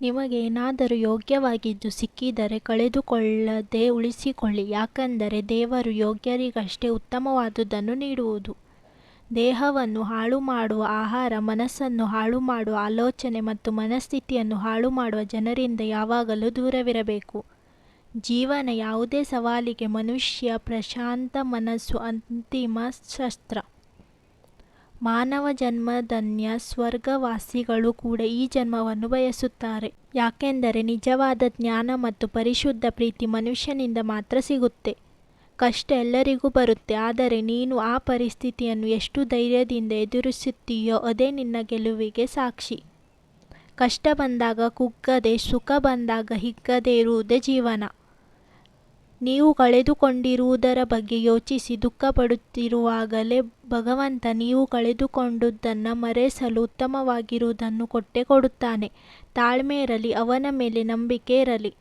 ನಿಮಗೆ ಏನಾದರೂ ಯೋಗ್ಯವಾಗಿದ್ದು ಸಿಕ್ಕಿದರೆ ಕಳೆದುಕೊಳ್ಳದೆ ಉಳಿಸಿಕೊಳ್ಳಿ, ಯಾಕಂದರೆ ದೇವರು ಯೋಗ್ಯರಿಗಷ್ಟೇ ಉತ್ತಮವಾದುದನ್ನು ನೀಡುವುದು. ದೇಹವನ್ನು ಹಾಳು ಮಾಡುವ ಆಹಾರ, ಮನಸ್ಸನ್ನು ಹಾಳು ಮಾಡುವ ಆಲೋಚನೆ ಮತ್ತು ಮನಸ್ಥಿತಿಯನ್ನು ಹಾಳು ಮಾಡುವ ಜನರಿಂದ ಯಾವಾಗಲೂ ದೂರವಿರಬೇಕು. ಜೀವನ ಯಾವುದೇ ಸವಾಲಿಗೆ ಮನುಷ್ಯ ಪ್ರಶಾಂತ ಮನಸ್ಸು ಅಂತಿಮ ಶಸ್ತ್ರ. ಮಾನವ ಜನ್ಮಧನ್ಯ. ಸ್ವರ್ಗವಾಸಿಗಳು ಕೂಡ ಈ ಜನ್ಮವನ್ನು ಬಯಸುತ್ತಾರೆ, ಯಾಕೆಂದರೆ ನಿಜವಾದ ಜ್ಞಾನ ಮತ್ತು ಪರಿಶುದ್ಧ ಪ್ರೀತಿ ಮನುಷ್ಯನಿಂದ ಮಾತ್ರ ಸಿಗುತ್ತೆ. ಕಷ್ಟ ಎಲ್ಲರಿಗೂ ಬರುತ್ತೆ, ಆದರೆ ನೀನು ಆ ಪರಿಸ್ಥಿತಿಯನ್ನು ಎಷ್ಟು ಧೈರ್ಯದಿಂದ ಎದುರಿಸುತ್ತೀಯೋ ಅದೇ ನಿನ್ನ ಗೆಲುವಿಗೆ ಸಾಕ್ಷಿ. ಕಷ್ಟ ಬಂದಾಗ ಕುಗ್ಗದೆ, ಸುಖ ಬಂದಾಗ ಹಿಗ್ಗದೆ ಇರುವುದೇ ಜೀವನ. ನೀವು ಕಳೆದುಕೊಂಡಿರುವುದರ ಬಗ್ಗೆ ಯೋಚಿಸಿ ದುಃಖಪಡುತ್ತಿರುವಾಗಲೇ ಭಗವಂತ ನೀವು ಕಳೆದುಕೊಂಡುದನ್ನು ಮರೆಸಲು ಉತ್ತಮವಾಗಿರುವುದನ್ನು ಕೊಟ್ಟೇ ಕೊಡುತ್ತಾನೆ. ತಾಳ್ಮೆ ಇರಲಿ, ಅವನ ಮೇಲೆ ನಂಬಿಕೆ ಇರಲಿ.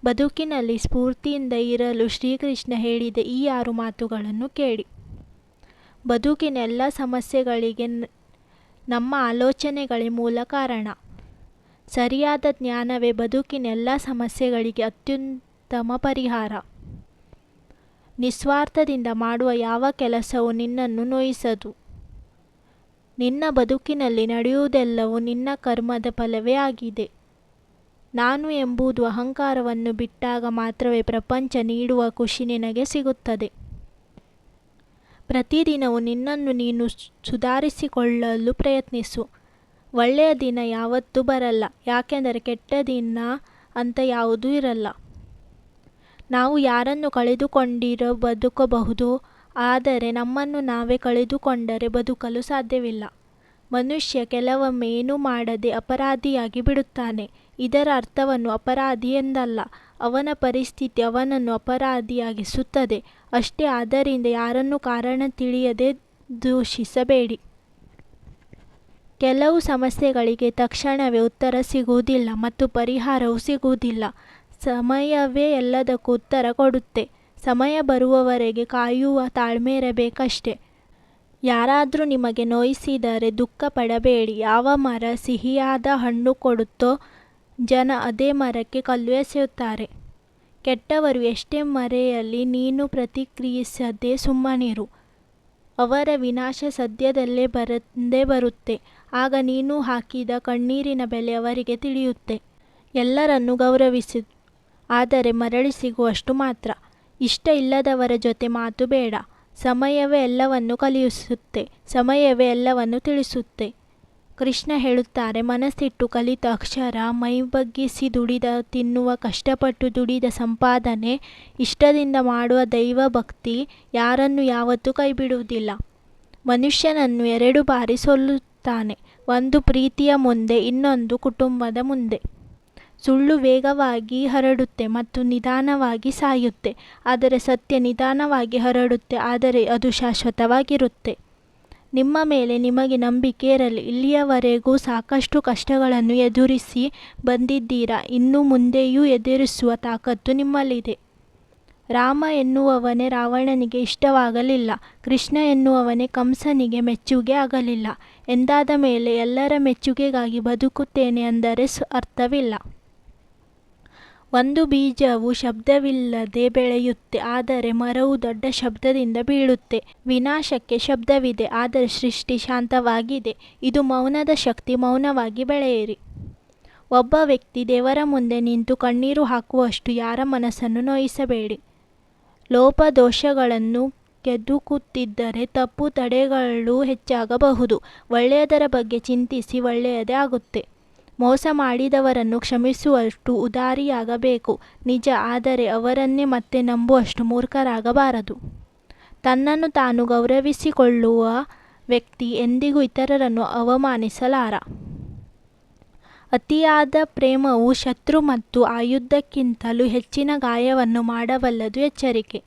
ಬದುಕಿನಲ್ಲಿ ಸ್ಫೂರ್ತಿಯಿಂದ ಇರಲು ಶ್ರೀಕೃಷ್ಣ ಹೇಳಿದ ಈ 6 ಮಾತುಗಳನ್ನು ಕೇಳಿ. ಬದುಕಿನ ಎಲ್ಲ ಸಮಸ್ಯೆಗಳಿಗೆ ನಮ್ಮ ಆಲೋಚನೆಗಳೇ ಮೂಲ ಕಾರಣ. ಸರಿಯಾದ ಜ್ಞಾನವೇ ಬದುಕಿನ ಎಲ್ಲ ಸಮಸ್ಯೆಗಳಿಗೆ ಅತ್ಯುತ್ತಮ ಪರಿಹಾರ. ನಿಸ್ವಾರ್ಥದಿಂದ ಮಾಡುವ ಯಾವ ಕೆಲಸವೂ ನಿನ್ನನ್ನು ನೋಯಿಸದು. ನಿನ್ನ ಬದುಕಿನಲ್ಲಿ ನಡೆಯುವುದೆಲ್ಲವೂ ನಿನ್ನ ಕರ್ಮದ ಫಲವೇ ಆಗಿದೆ. ನಾನು ಎಂಬುದು ಅಹಂಕಾರವನ್ನು ಬಿಟ್ಟಾಗ ಮಾತ್ರವೇ ಪ್ರಪಂಚ ನೀಡುವ ಖುಷಿ ನಿನಗೆ ಸಿಗುತ್ತದೆ. ಪ್ರತಿದಿನವೂ ನಿನ್ನನ್ನು ನೀನು ಸುಧಾರಿಸಿಕೊಳ್ಳಲು ಪ್ರಯತ್ನಿಸು. ಒಳ್ಳೆಯ ದಿನ ಯಾವತ್ತೂ ಬರಲ್ಲ, ಯಾಕೆಂದರೆ ಕೆಟ್ಟ ದಿನ ಅಂತ ಯಾವುದೂ ಇರಲ್ಲ. ನಾವು ಯಾರನ್ನು ಕಳೆದುಕೊಂಡಿರೋ ಬದುಕಬಹುದು, ಆದರೆ ನಮ್ಮನ್ನು ನಾವೇ ಕಳೆದುಕೊಂಡರೆ ಬದುಕಲು ಸಾಧ್ಯವಿಲ್ಲ. ಮನುಷ್ಯ ಕೆಲವೊಮ್ಮೆ ಏನೂ ಮಾಡದೆ ಅಪರಾಧಿಯಾಗಿ ಬಿಡುತ್ತಾನೆ. ಇದರ ಅರ್ಥವನ್ನು ಅಪರಾಧಿ ಎಂದಲ್ಲ, ಅವನ ಪರಿಸ್ಥಿತಿ ಅವನನ್ನು ಅಪರಾಧಿಯಾಗಿಸುತ್ತದೆ ಅಷ್ಟೇ. ಆದ್ದರಿಂದ ಯಾರನ್ನೂ ಕಾರಣ ತಿಳಿಯದೆ ದೂಷಿಸಬೇಡಿ. ಕೆಲವು ಸಮಸ್ಯೆಗಳಿಗೆ ತಕ್ಷಣವೇ ಉತ್ತರ ಸಿಗುವುದಿಲ್ಲ ಮತ್ತು ಪರಿಹಾರವೂ ಸಿಗುವುದಿಲ್ಲ. ಸಮಯವೇ ಎಲ್ಲದಕ್ಕೂ ಉತ್ತರ ಕೊಡುತ್ತೆ. ಸಮಯ ಬರುವವರೆಗೆ ಕಾಯುವ ತಾಳ್ಮೆ ಇರಬೇಕಷ್ಟೆ. ಯಾರಾದರೂ ನಿಮಗೆ ನೋಯಿಸಿದರೆ ದುಃಖ ಪಡಬೇಡಿ. ಯಾವ ಮರ ಸಿಹಿಯಾದ ಹಣ್ಣು ಕೊಡುತ್ತೋ ಜನ ಅದೇ ಮರಕ್ಕೆ ಕಲ್ಲು ಎಸೆಯುತ್ತಾರೆ. ಕೆಟ್ಟವರು ಎಷ್ಟೇ ಮರೆಯಲಿ, ನೀನು ಪ್ರತಿಕ್ರಿಯಿಸದೆ ಸುಮ್ಮನಿರು. ಅವರ ವಿನಾಶ ಸದ್ಯದಲ್ಲೇ ಬಂದೇ ಬರುತ್ತೆ. ಆಗ ನೀನು ಹಾಕಿದ ಕಣ್ಣೀರಿನ ಬೆಲೆ ಅವರಿಗೆ ತಿಳಿಯುತ್ತೆ. ಎಲ್ಲರನ್ನೂ ಗೌರವಿಸು, ಆದರೆ ಮರಳಿ ಸಿಗುವಷ್ಟು ಮಾತ್ರ. ಇಷ್ಟ ಇಲ್ಲದವರ ಜೊತೆ ಮಾತು ಬೇಡ. ಸಮಯವೇ ಎಲ್ಲವನ್ನು ಕಲಿಸುತ್ತೆ, ಸಮಯವೇ ಎಲ್ಲವನ್ನು ತಿಳಿಸುತ್ತೆ. ಕೃಷ್ಣ ಹೇಳುತ್ತಾರೆ, ಮನಸ್ಸಿಟ್ಟು ಕಲಿತ ಅಕ್ಷರ, ಮೈಬಗ್ಗಿಸಿ ದುಡಿದ ತಿನ್ನುವ, ಕಷ್ಟಪಟ್ಟು ದುಡಿದ ಸಂಪಾದನೆ, ಇಷ್ಟದಿಂದ ಮಾಡುವ ದೈವ ಭಕ್ತಿ ಯಾರನ್ನು ಯಾವತ್ತೂ ಕೈಬಿಡುವುದಿಲ್ಲ. ಮನುಷ್ಯನನ್ನು 2 ಬಾರಿ ಸೋಲುತ್ತಾನೆ, ಒಂದು ಪ್ರೀತಿಯ ಮುಂದೆ, ಇನ್ನೊಂದು ಕುಟುಂಬದ ಮುಂದೆ. ಸುಳ್ಳು ವೇಗವಾಗಿ ಹರಡುತ್ತೆ ಮತ್ತು ನಿಧಾನವಾಗಿ ಸಾಯುತ್ತೆ, ಆದರೆ ಸತ್ಯ ನಿಧಾನವಾಗಿ ಹರಡುತ್ತೆ, ಆದರೆ ಅದು ಶಾಶ್ವತವಾಗಿರುತ್ತೆ. ನಿಮ್ಮ ಮೇಲೆ ನಿಮಗೆ ನಂಬಿಕೆ ಇರಲಿ. ಇಲ್ಲಿಯವರೆಗೂ ಸಾಕಷ್ಟು ಕಷ್ಟಗಳನ್ನು ಎದುರಿಸಿ ಬಂದಿದ್ದೀರಾ, ಇನ್ನು ಮುಂದೆಯೂ ಎದುರಿಸುವ ತಾಕತ್ತು ನಿಮ್ಮಲ್ಲಿದೆ. ರಾಮ ಎನ್ನುವವನೇ ರಾವಣನಿಗೆ ಇಷ್ಟವಾಗಲಿಲ್ಲ, ಕೃಷ್ಣ ಎನ್ನುವವನೇ ಕಂಸನಿಗೆ ಮೆಚ್ಚುಗೆ ಆಗಲಿಲ್ಲ ಎಂದಾದ ಮೇಲೆ ಎಲ್ಲರ ಮೆಚ್ಚುಗೆಗಾಗಿ ಬದುಕುತ್ತೇನೆ ಅಂದರೆ ಅರ್ಥವಿಲ್ಲ. ಒಂದು ಬೀಜವು ಶಬ್ದವಿಲ್ಲದೆ ಬೆಳೆಯುತ್ತೆ, ಆದರೆ ಮರವು ದೊಡ್ಡ ಶಬ್ದದಿಂದ ಬೀಳುತ್ತೆ. ವಿನಾಶಕ್ಕೆ ಶಬ್ದವಿದೆ, ಆದರೆ ಸೃಷ್ಟಿ ಶಾಂತವಾಗಿದೆ. ಇದು ಮೌನದ ಶಕ್ತಿ. ಮೌನವಾಗಿ ಬೆಳೆಯಿರಿ. ಒಬ್ಬ ವ್ಯಕ್ತಿ ದೇವರ ಮುಂದೆ ನಿಂತು ಕಣ್ಣೀರು ಹಾಕುವಷ್ಟು ಯಾರ ಮನಸ್ಸನ್ನು ನೋಯಿಸಬೇಡಿ. ಲೋಪದೋಷಗಳನ್ನು ಕೆದಕುತ್ತಿದ್ದರೆ ತಪ್ಪು ತಡೆಗಳು ಹೆಚ್ಚಾಗಬಹುದು. ಒಳ್ಳೆಯದರ ಬಗ್ಗೆ ಚಿಂತಿಸಿ, ಒಳ್ಳೆಯದೇ ಆಗುತ್ತೆ. ಮೋಸ ಮಾಡಿದವರನ್ನು ಕ್ಷಮಿಸುವಷ್ಟು ಉದಾರಿಯಾಗಬೇಕು, ನಿಜ, ಆದರೆ ಅವರನ್ನೇ ಮತ್ತೆ ನಂಬುವಷ್ಟು ಮೂರ್ಖರಾಗಬಾರದು. ತನ್ನನ್ನು ತಾನು ಗೌರವಿಸಿಕೊಳ್ಳುವ ವ್ಯಕ್ತಿ ಎಂದಿಗೂ ಇತರರನ್ನು ಅವಮಾನಿಸಲಾರ. ಅತಿಯಾದ ಪ್ರೇಮವು ಶತ್ರು ಮತ್ತು ಆಯುಧಕ್ಕಿಂತಲೂ ಹೆಚ್ಚಿನ ಗಾಯವನ್ನು ಮಾಡಬಲ್ಲದು. ಎಚ್ಚರಿಕೆ.